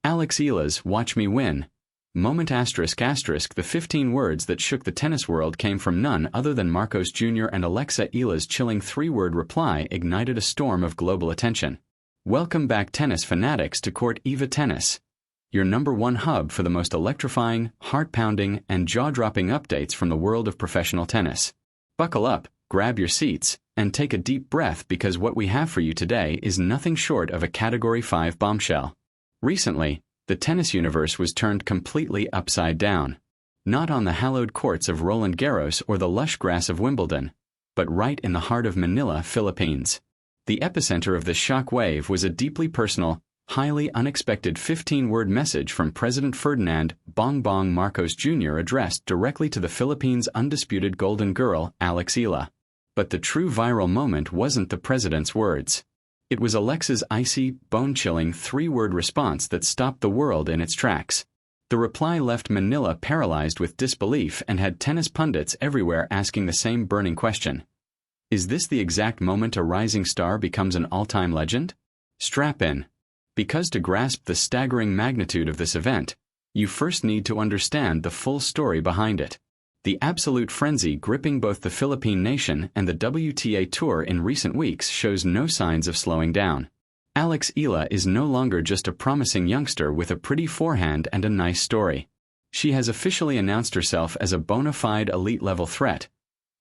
Alex Eala's Watch Me Win. Moment asterisk asterisk the 15 words that shook the tennis world came from none other than Marcos Jr. and Alexa Eala's chilling 3-word reply ignited a storm of global attention. Welcome back tennis fanatics to Court Eva Tennis, your #1 hub for the most electrifying, heart-pounding, and jaw-dropping updates from the world of professional tennis. Buckle up, grab your seats, and take a deep breath because what we have for you today is nothing short of a Category 5 bombshell. Recently, the tennis universe was turned completely upside down. Not on the hallowed courts of Roland Garros or the lush grass of Wimbledon, but right in the heart of Manila, Philippines. The epicenter of this shock wave was a deeply personal, highly unexpected 15-word message from President Ferdinand Bongbong Marcos Jr. addressed directly to the Philippines' undisputed golden girl, Alex Eala. But the true viral moment wasn't the president's words. It was Alexa's icy, bone-chilling 3-word response that stopped the world in its tracks. The reply left Manila paralyzed with disbelief and had tennis pundits everywhere asking the same burning question. Is this the exact moment a rising star becomes an all-time legend? Strap in. Because to grasp the staggering magnitude of this event, you first need to understand the full story behind it. The absolute frenzy gripping both the Philippine nation and the WTA Tour in recent weeks shows no signs of slowing down. Alex Eala is no longer just a promising youngster with a pretty forehand and a nice story. She has officially announced herself as a bona fide elite-level threat,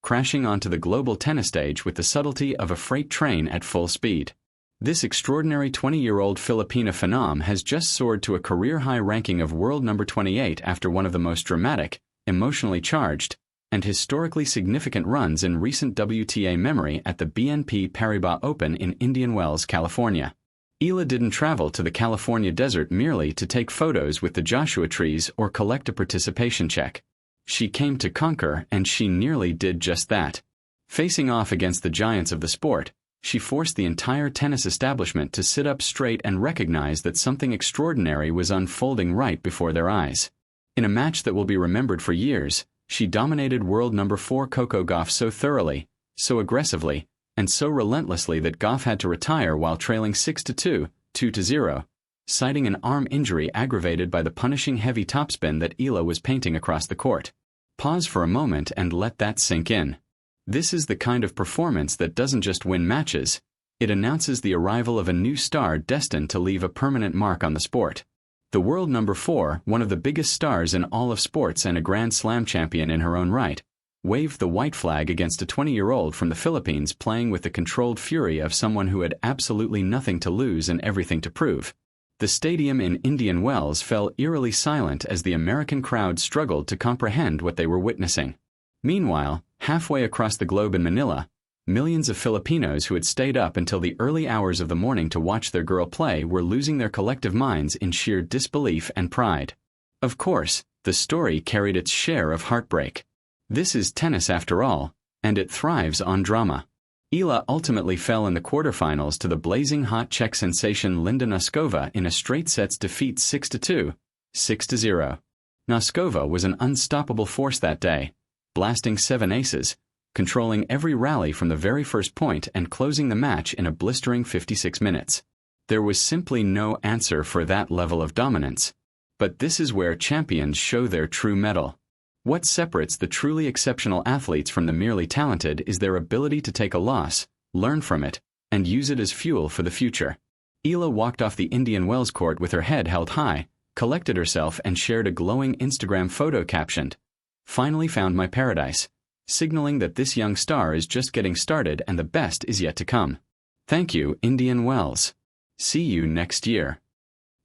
crashing onto the global tennis stage with the subtlety of a freight train at full speed. This extraordinary 20-year-old Filipina phenom has just soared to a career-high ranking of world number 28 after one of the most dramatic, emotionally charged, and historically significant runs in recent WTA memory at the BNP Paribas Open in Indian Wells, California. Eala didn't travel to the California desert merely to take photos with the Joshua trees or collect a participation check. She came to conquer, and she nearly did just that. Facing off against the giants of the sport, she forced the entire tennis establishment to sit up straight and recognize that something extraordinary was unfolding right before their eyes. In a match that will be remembered for years, she dominated world number 4 Coco Gauff so thoroughly, so aggressively, and so relentlessly that Gauff had to retire while trailing 6-2, 2-0, citing an arm injury aggravated by the punishing heavy topspin that Eala was painting across the court. Pause for a moment and let that sink in. This is the kind of performance that doesn't just win matches, it announces the arrival of a new star destined to leave a permanent mark on the sport. The world number 4, one of the biggest stars in all of sports and a Grand Slam champion in her own right, waved the white flag against a 20-year-old from the Philippines playing with the controlled fury of someone who had absolutely nothing to lose and everything to prove. The stadium in Indian Wells fell eerily silent as the American crowd struggled to comprehend what they were witnessing. Meanwhile, halfway across the globe in Manila, millions of Filipinos who had stayed up until the early hours of the morning to watch their girl play were losing their collective minds in sheer disbelief and pride. Of course, the story carried its share of heartbreak. This is tennis after all, and it thrives on drama. Eala ultimately fell in the quarterfinals to the blazing hot Czech sensation Linda Noskova in a straight sets defeat 6-2, 6-0. Noskova was an unstoppable force that day, blasting 7 aces, controlling every rally from the very first point and closing the match in a blistering 56 minutes. There was simply no answer for that level of dominance. But this is where champions show their true mettle. What separates the truly exceptional athletes from the merely talented is their ability to take a loss, learn from it, and use it as fuel for the future. Eala walked off the Indian Wells court with her head held high, collected herself and shared a glowing Instagram photo captioned, "Finally found my paradise," signaling that this young star is just getting started and the best is yet to come. Thank you, Indian Wells. See you next year.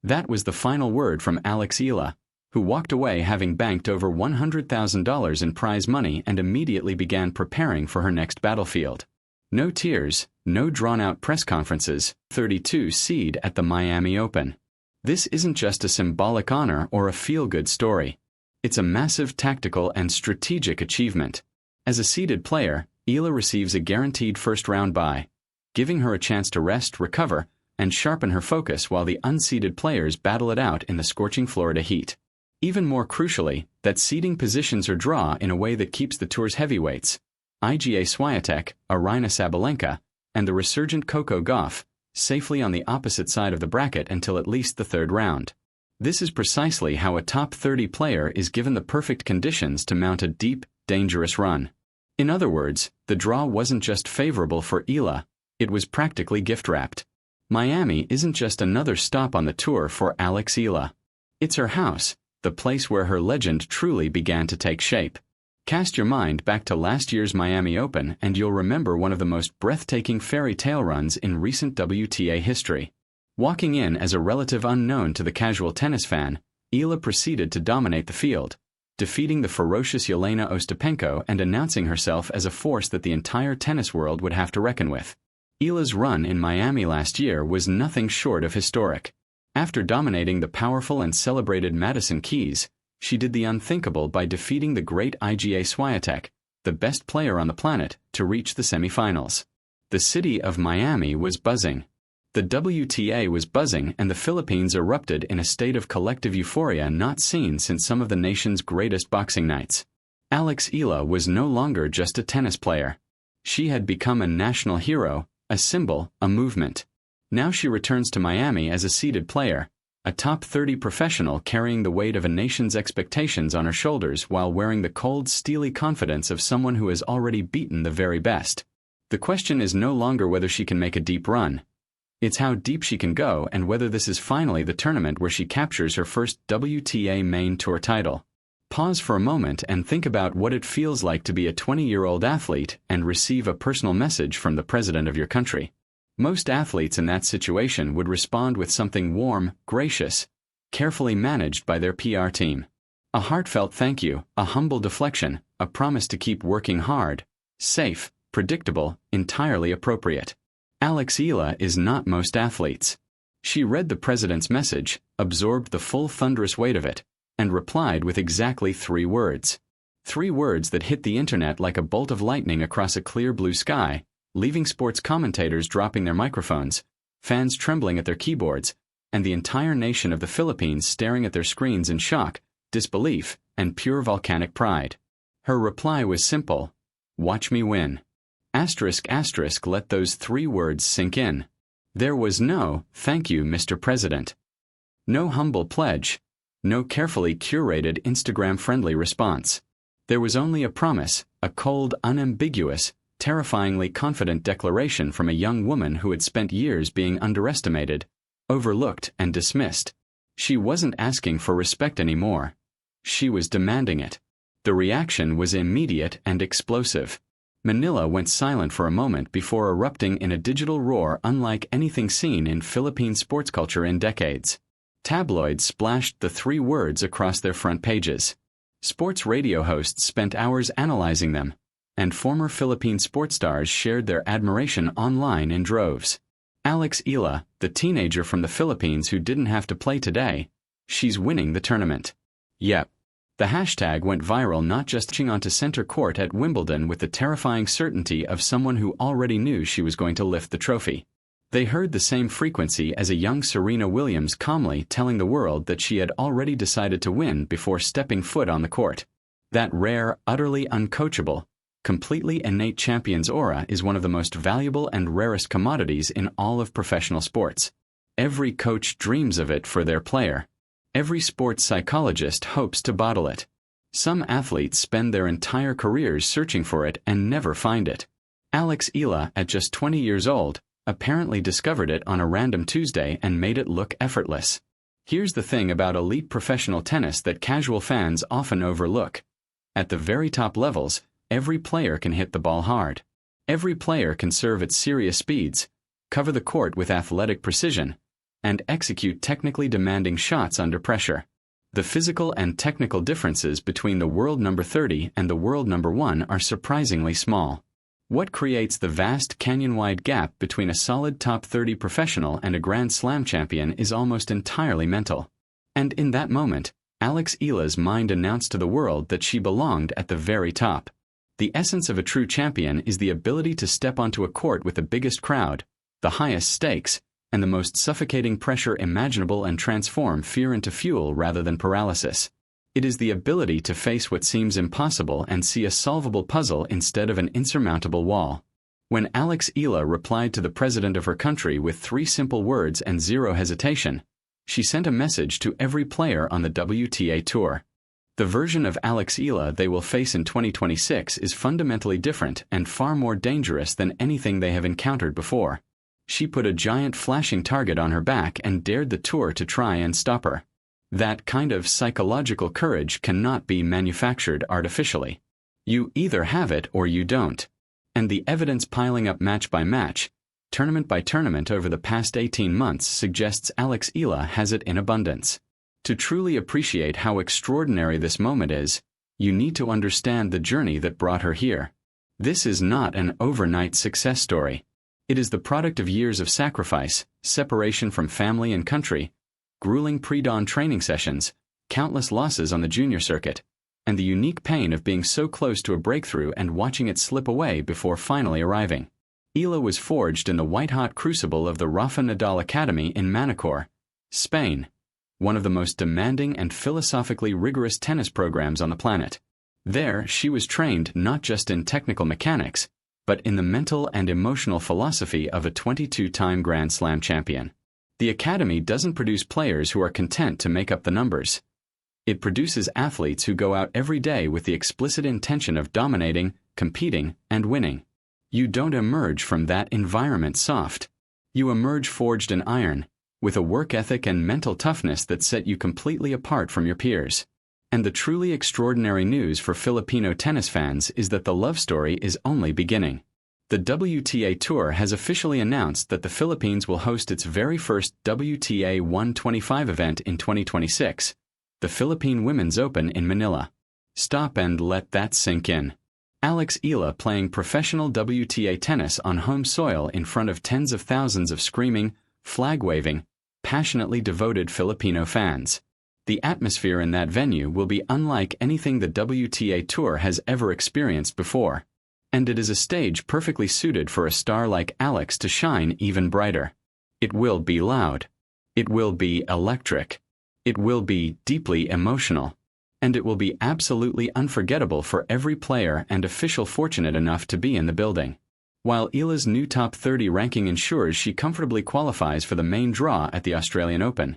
That was the final word from Alex Eala, who walked away having banked over $100,000 in prize money and immediately began preparing for her next battlefield. No tears, no drawn-out press conferences, 32 seed at the Miami Open. This isn't just a symbolic honor or a feel-good story. It's a massive tactical and strategic achievement. As a seeded player, Eala receives a guaranteed first-round bye, giving her a chance to rest, recover, and sharpen her focus while the unseeded players battle it out in the scorching Florida heat. Even more crucially, that seeding positions her draw in a way that keeps the tour's heavyweights, Iga Swiatek, Aryna Sabalenka, and the resurgent Coco Gauff, safely on the opposite side of the bracket until at least the third round. This is precisely how a top 30 player is given the perfect conditions to mount a deep, dangerous run. In other words, the draw wasn't just favorable for Eala, it was practically gift-wrapped. Miami isn't just another stop on the tour for Eala. It's her house, the place where her legend truly began to take shape. Cast your mind back to last year's Miami Open and you'll remember one of the most breathtaking fairy tale runs in recent WTA history. Walking in as a relative unknown to the casual tennis fan, Eala proceeded to dominate the field, defeating the ferocious Jelena Ostapenko and announcing herself as a force that the entire tennis world would have to reckon with. Eala's run in Miami last year was nothing short of historic. After dominating the powerful and celebrated Madison Keys, she did the unthinkable by defeating the great Iga Swiatek, the best player on the planet, to reach the semifinals. The city of Miami was buzzing. The WTA was buzzing and the Philippines erupted in a state of collective euphoria not seen since some of the nation's greatest boxing nights. Eala was no longer just a tennis player. She had become a national hero, a symbol, a movement. Now she returns to Miami as a seeded player, a top 30 professional carrying the weight of a nation's expectations on her shoulders while wearing the cold, steely confidence of someone who has already beaten the very best. The question is no longer whether she can make a deep run. It's how deep she can go and whether this is finally the tournament where she captures her first WTA main tour title. Pause for a moment and think about what it feels like to be a 20-year-old athlete and receive a personal message from the president of your country. Most athletes in that situation would respond with something warm, gracious, carefully managed by their PR team. A heartfelt thank you, a humble deflection, a promise to keep working hard, safe, predictable, entirely appropriate. Eala is not most athletes. She read the president's message, absorbed the full thunderous weight of it, and replied with exactly 3 words. 3 words that hit the internet like a bolt of lightning across a clear blue sky, leaving sports commentators dropping their microphones, fans trembling at their keyboards, and the entire nation of the Philippines staring at their screens in shock, disbelief, and pure volcanic pride. Her reply was simple: "Watch me win." ***, let those 3 words sink in. There was no, "Thank you, Mr. President." No humble pledge. No carefully curated Instagram-friendly response. There was only a promise, a cold, unambiguous, terrifyingly confident declaration from a young woman who had spent years being underestimated, overlooked, and dismissed. She wasn't asking for respect anymore. She was demanding it. The reaction was immediate and explosive. Manila went silent for a moment before erupting in a digital roar unlike anything seen in Philippine sports culture in decades. Tabloids splashed the 3 words across their front pages. Sports radio hosts spent hours analyzing them, and former Philippine sports stars shared their admiration online in droves. Eala, the teenager from the Philippines who didn't have to play today, she's winning the tournament. Yep. The hashtag went viral not just onto center court at Wimbledon with the terrifying certainty of someone who already knew she was going to lift the trophy. They heard the same frequency as a young Serena Williams calmly telling the world that she had already decided to win before stepping foot on the court. That rare, utterly uncoachable, completely innate champion's aura is one of the most valuable and rarest commodities in all of professional sports. Every coach dreams of it for their player. Every sports psychologist hopes to bottle it. Some athletes spend their entire careers searching for it and never find it. Eala, at just 20 years old, apparently discovered it on a random Tuesday and made it look effortless. Here's the thing about elite professional tennis that casual fans often overlook. At the very top levels, every player can hit the ball hard. Every player can serve at serious speeds, cover the court with athletic precision, and execute technically demanding shots under pressure. The physical and technical differences between the world number 30 and the world number 1 are surprisingly small. What creates the vast canyon-wide gap between a solid top 30 professional and a Grand Slam champion is almost entirely mental. And in that moment, Eala's mind announced to the world that she belonged at the very top. The essence of a true champion is the ability to step onto a court with the biggest crowd, the highest stakes, and the most suffocating pressure imaginable and transform fear into fuel rather than paralysis. It is the ability to face what seems impossible and see a solvable puzzle instead of an insurmountable wall. When Eala replied to the president of her country with 3 simple words and 0 hesitation, She sent a message to every player on the WTA Tour. The version of Eala they will face in 2026 is fundamentally different and far more dangerous than anything they have encountered before. She put a giant flashing target on her back and dared the tour to try and stop her. That kind of psychological courage cannot be manufactured artificially. You either have it or you don't. And the evidence piling up match by match, tournament by tournament over the past 18 months suggests Eala has it in abundance. To truly appreciate how extraordinary this moment is, you need to understand the journey that brought her here. This is not an overnight success story. It is the product of years of sacrifice, separation from family and country, grueling pre-dawn training sessions, countless losses on the junior circuit, and the unique pain of being so close to a breakthrough and watching it slip away before finally arriving. Eala was forged in the white-hot crucible of the Rafa Nadal Academy in Manacor, Spain, one of the most demanding and philosophically rigorous tennis programs on the planet. There, she was trained not just in technical mechanics, but in the mental and emotional philosophy of a 22-time Grand Slam champion. The Academy doesn't produce players who are content to make up the numbers. It produces athletes who go out every day with the explicit intention of dominating, competing, and winning. You don't emerge from that environment soft. You emerge forged in iron, with a work ethic and mental toughness that set you completely apart from your peers. And the truly extraordinary news for Filipino tennis fans is that the love story is only beginning. The WTA Tour has officially announced that the Philippines will host its very first WTA 125 event in 2026, the Philippine Women's Open in Manila. Stop and let that sink in. Eala playing professional WTA tennis on home soil in front of tens of thousands of screaming, flag-waving, passionately devoted Filipino fans. The atmosphere in that venue will be unlike anything the WTA Tour has ever experienced before. And it is a stage perfectly suited for a star like Alex to shine even brighter. It will be loud. It will be electric. It will be deeply emotional. And it will be absolutely unforgettable for every player and official fortunate enough to be in the building. While Eala's new top 30 ranking ensures she comfortably qualifies for the main draw at the Australian Open,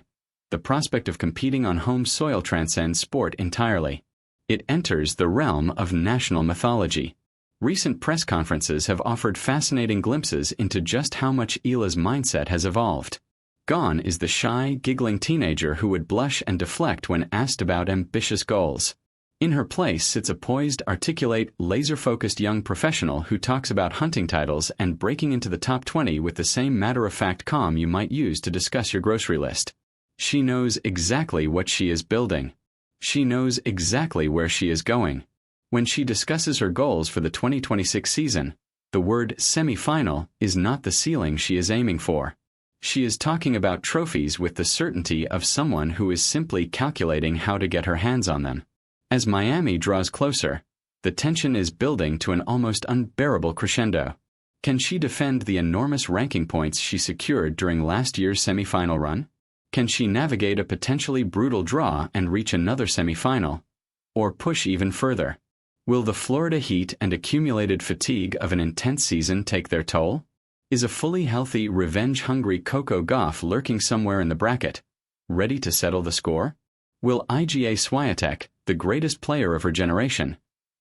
the prospect of competing on home soil transcends sport entirely. It enters the realm of national mythology. Recent press conferences have offered fascinating glimpses into just how much Eala's mindset has evolved. Gone is the shy, giggling teenager who would blush and deflect when asked about ambitious goals. In her place sits a poised, articulate, laser-focused young professional who talks about hunting titles and breaking into the top 20 with the same matter-of-fact calm you might use to discuss your grocery list. She knows exactly what she is building. She knows exactly where she is going. When she discusses her goals for the 2026 season, the word semi-final is not the ceiling she is aiming for. She is talking about trophies with the certainty of someone who is simply calculating how to get her hands on them. As Miami draws closer, the tension is building to an almost unbearable crescendo. Can she defend the enormous ranking points she secured during last year's semi-final run? Can she navigate a potentially brutal draw and reach another semi-final? Or push even further? Will the Florida heat and accumulated fatigue of an intense season take their toll? Is a fully healthy, revenge-hungry Coco Gauff lurking somewhere in the bracket, ready to settle the score? Will Iga Swiatek, the greatest player of her generation,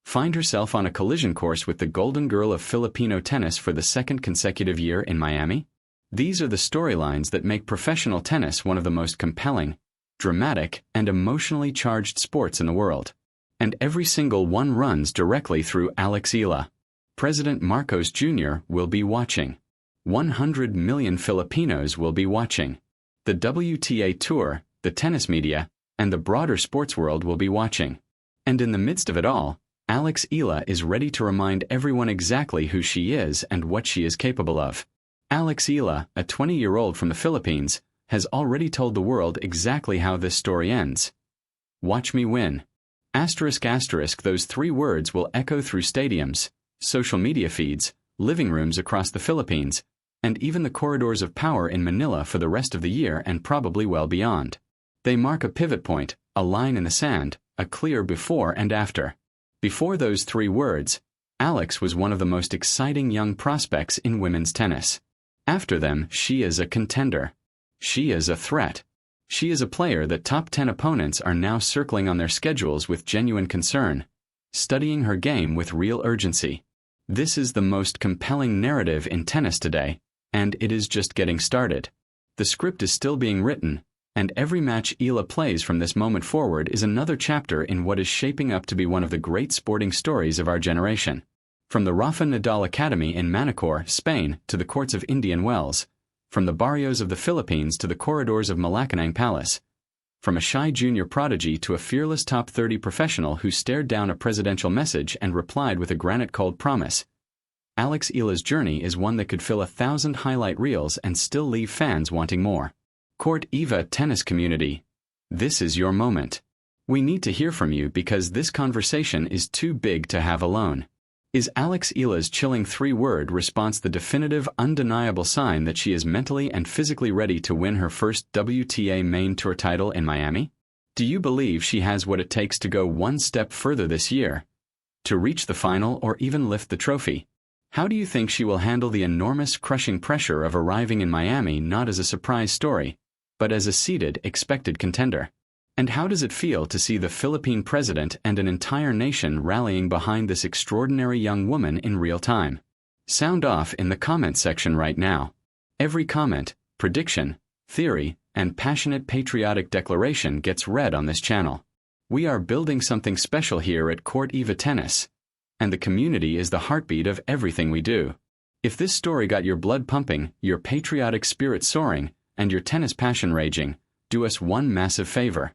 find herself on a collision course with the golden girl of Filipino tennis for the second consecutive year in Miami? These are the storylines that make professional tennis one of the most compelling, dramatic, and emotionally charged sports in the world. And every single one runs directly through Eala. President Marcos Jr. will be watching. 100 million Filipinos will be watching. The WTA Tour, the tennis media, and the broader sports world will be watching. And in the midst of it all, Eala is ready to remind everyone exactly who she is and what she is capable of. Eala, a 20-year-old from the Philippines, has already told the world exactly how this story ends. Watch me win. ***, those three words will echo through stadiums, social media feeds, living rooms across the Philippines, and even the corridors of power in Manila for the rest of the year and probably well beyond. They mark a pivot point, a line in the sand, a clear before and after. Before those three words, Alex was one of the most exciting young prospects in women's tennis. After them, she is a contender. She is a threat. She is a player that top 10 opponents are now circling on their schedules with genuine concern, studying her game with real urgency. This is the most compelling narrative in tennis today, and it is just getting started. The script is still being written, and every match Eala plays from this moment forward is another chapter in what is shaping up to be one of the great sporting stories of our generation. From the Rafa Nadal Academy in Manacor, Spain, to the courts of Indian Wells, from the barrios of the Philippines to the corridors of Malacanang Palace, from a shy junior prodigy to a fearless top 30 professional who stared down a presidential message and replied with a granite-cold promise, Alex Eala's journey is one that could fill 1,000 highlight reels and still leave fans wanting more. Court Eva tennis community, this is your moment. We need to hear from you because this conversation is too big to have alone. Is Alex Eala's chilling 3-word response the definitive, undeniable sign that she is mentally and physically ready to win her first WTA Main Tour title in Miami? Do you believe she has what it takes to go one step further this year? To reach the final or even lift the trophy? How do you think she will handle the enormous, crushing pressure of arriving in Miami not as a surprise story, but as a seeded, expected contender? And how does it feel to see the Philippine president and an entire nation rallying behind this extraordinary young woman in real time? Sound off in the comment section right now. Every comment, prediction, theory, and passionate patriotic declaration gets read on this channel. We are building something special here at Court Eva Tennis, and the community is the heartbeat of everything we do. If this story got your blood pumping, your patriotic spirit soaring, and your tennis passion raging, do us one massive favor.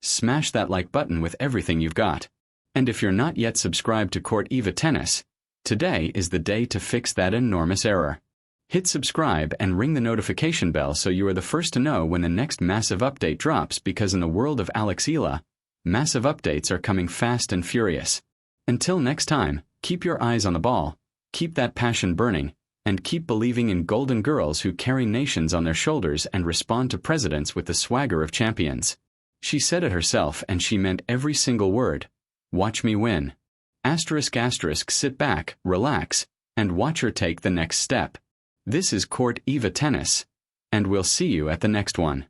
Smash that like button with everything you've got. And if you're not yet subscribed to Court Eva Tennis, today is the day to fix that enormous error. Hit subscribe and ring the notification bell so you are the first to know when the next massive update drops, because in the world of Alex Eala, massive updates are coming fast and furious. Until next time, keep your eyes on the ball, keep that passion burning, and keep believing in golden girls who carry nations on their shoulders and respond to presidents with the swagger of champions. She said it herself, and she meant every single word. Watch me win. ***, sit back, relax, and watch her take the next step. This is Court Eva Tennis, and we'll see you at the next one.